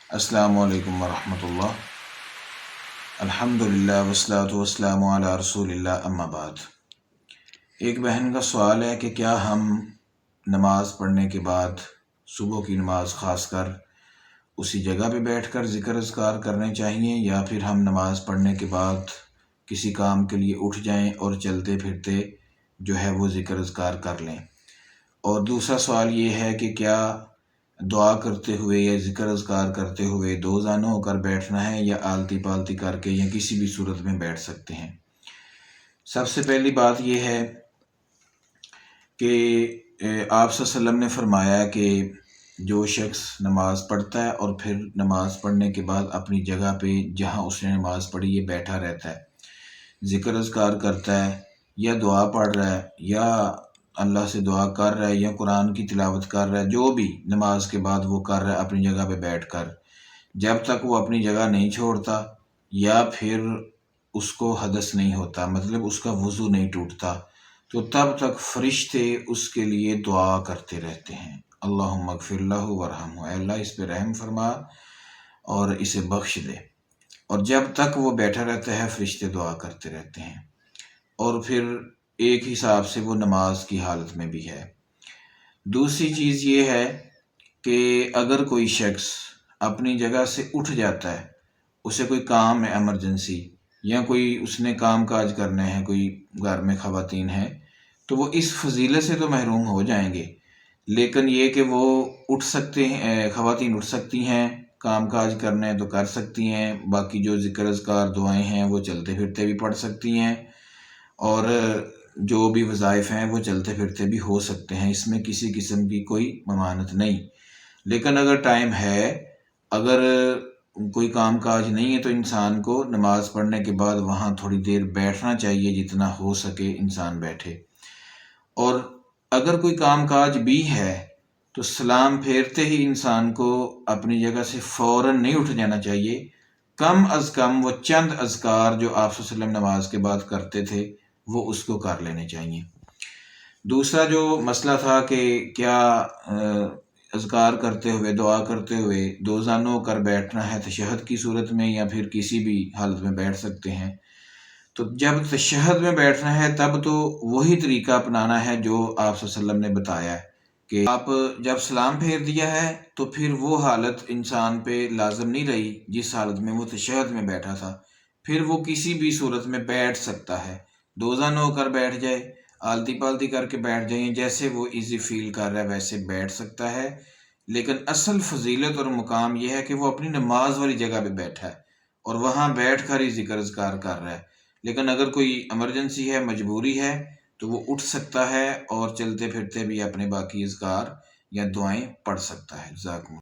السلام علیکم ورحمۃ اللہ۔ الحمدللہ والصلاۃ والسلام علی رسول اللہ، اما بعد۔ ایک بہن کا سوال ہے کہ کیا ہم نماز پڑھنے کے بعد صبح کی نماز خاص کر اسی جگہ پہ بیٹھ کر ذکر اذکار کرنے چاہیے، یا پھر ہم نماز پڑھنے کے بعد کسی کام کے لیے اٹھ جائیں اور چلتے پھرتے جو ہے وہ ذکر اذکار کر لیں۔ اور دوسرا سوال یہ ہے کہ کیا دعا کرتے ہوئے یا ذکر اذکار کرتے ہوئے دو زانوں ہو کر بیٹھنا ہے، یا آلتی پالتی کر کے، یا کسی بھی صورت میں بیٹھ سکتے ہیں۔ سب سے پہلی بات یہ ہے کہ آپ صلی اللہ علیہ وسلم نے فرمایا کہ جو شخص نماز پڑھتا ہے اور پھر نماز پڑھنے کے بعد اپنی جگہ پہ جہاں اس نے نماز پڑھی ہے بیٹھا رہتا ہے، ذکر اذکار کرتا ہے، یا دعا پڑھ رہا ہے، یا اللہ سے دعا کر رہا ہے، یا قرآن کی تلاوت کر رہا ہے، جو بھی نماز کے بعد وہ کر رہا ہے اپنی جگہ پہ بیٹھ کر، جب تک وہ اپنی جگہ نہیں چھوڑتا یا پھر اس کو حدث نہیں ہوتا، مطلب اس کا وضو نہیں ٹوٹتا، تو تب تک فرشتے اس کے لیے دعا کرتے رہتے ہیں، اللہم اغفر لہ ورحمہ، اے اللہ اس پہ رحم فرما اور اسے بخش دے۔ اور جب تک وہ بیٹھا رہتا ہے فرشتے دعا کرتے رہتے ہیں، اور پھر ایک حساب سے وہ نماز کی حالت میں بھی ہے۔ دوسری چیز یہ ہے کہ اگر کوئی شخص اپنی جگہ سے اٹھ جاتا ہے، اسے کوئی کام ہے ایمرجنسی، یا کوئی اس نے کام کاج کرنے ہیں، کوئی گھر میں خواتین ہیں، تو وہ اس فضیلت سے تو محروم ہو جائیں گے، لیکن یہ کہ وہ اٹھ سکتے ہیں، خواتین اٹھ سکتی ہیں، کام کاج کرنے تو کر سکتی ہیں، باقی جو ذکر اذکار دعائیں ہیں وہ چلتے پھرتے بھی پڑھ سکتی ہیں، اور جو بھی وظائف ہیں وہ چلتے پھرتے بھی ہو سکتے ہیں، اس میں کسی قسم کی کوئی ممانعت نہیں۔ لیکن اگر ٹائم ہے، اگر کوئی کام کاج نہیں ہے، تو انسان کو نماز پڑھنے کے بعد وہاں تھوڑی دیر بیٹھنا چاہیے، جتنا ہو سکے انسان بیٹھے۔ اور اگر کوئی کام کاج بھی ہے تو سلام پھیرتے ہی انسان کو اپنی جگہ سے فوراً نہیں اٹھ جانا چاہیے، کم از کم وہ چند اذکار جو آپ صلی اللہ علیہ وسلم نماز کے بعد کرتے تھے وہ اس کو کر لینے چاہیے۔ دوسرا جو مسئلہ تھا کہ کیا اذکار کرتے ہوئے، دعا کرتے ہوئے دو زانوں ہو کر بیٹھنا ہے تشہد کی صورت میں، یا پھر کسی بھی حالت میں بیٹھ سکتے ہیں، تو جب تشہد میں بیٹھنا ہے تب تو وہی طریقہ اپنانا ہے جو آپ صلی اللہ علیہ وسلم نے بتایا ہے، کہ آپ جب سلام پھیر دیا ہے تو پھر وہ حالت انسان پہ لازم نہیں رہی جس حالت میں وہ تشہد میں بیٹھا تھا، پھر وہ کسی بھی صورت میں بیٹھ سکتا ہے، دو زانوں ہو کر بیٹھ جائے، آلتی پالتی کر کے بیٹھ جائیں، جیسے وہ ایزی فیل کر رہا ہے ویسے بیٹھ سکتا ہے۔ لیکن اصل فضیلت اور مقام یہ ہے کہ وہ اپنی نماز والی جگہ پہ بیٹھا ہے اور وہاں بیٹھ کر ہی ذکر اذکار کر رہا ہے۔ لیکن اگر کوئی ایمرجنسی ہے، مجبوری ہے، تو وہ اٹھ سکتا ہے اور چلتے پھرتے بھی اپنے باقی اذکار یا دعائیں پڑھ سکتا ہے۔ جزاکم اللہ۔